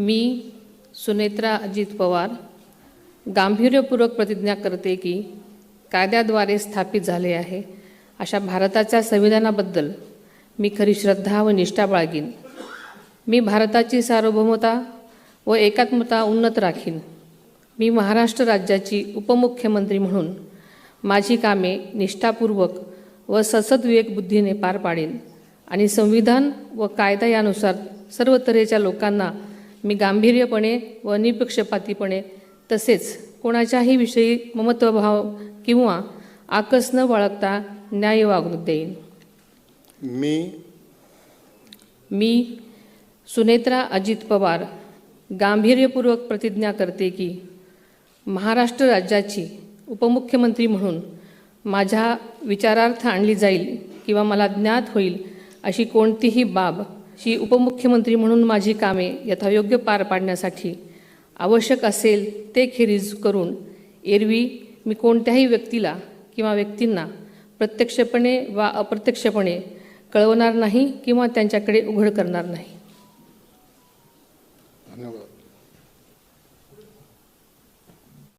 मी सुनेत्रा अजित पवार गांभीर्यपूर्वक प्रतिज्ञा करते की कायद्याद्वारे स्थापित झाले आहे अशा भारताच्या संविधानाबद्दल मी खरी श्रद्धा व निष्ठा बाळगीन. मी भारताची सार्वभौमता व एकात्मता उन्नत राखीन. मी महाराष्ट्र राज्याची उपमुख्यमंत्री म्हणून माझी कामे निष्ठापूर्वक व ससद्विवेक बुद्धीने पार पाडेन आणि संविधान व कायदा यानुसार सर्व तऱ्हेच्या लोकांना मी गांभीर्यपणे व निपक्षपातीपणे तसेच कोणाच्याही विषयी ममत्वभाव किंवा आकस न बाळगता न्याय वागणूक देईन. मी सुनेत्रा अजित पवार गांभीर्यपूर्वक प्रतिज्ञा करते की महाराष्ट्र राज्याची उपमुख्यमंत्री म्हणून माझ्या विचारार्थ आणली जाईल किंवा मला ज्ञात होईल अशी कोणतीही बाब ही उपमुख्यमंत्री म्हणून माझी कामे यथायोग्य पार पाडण्यासाठी आवश्यक असेल ते खेरीज करून एरवी मी कोणत्याही व्यक्तीला किंवा व्यक्तींना प्रत्यक्षपणे वा अप्रत्यक्षपणे कळवणार नाही किंवा त्यांच्याकडे उघड करणार नाही. धन्यवाद.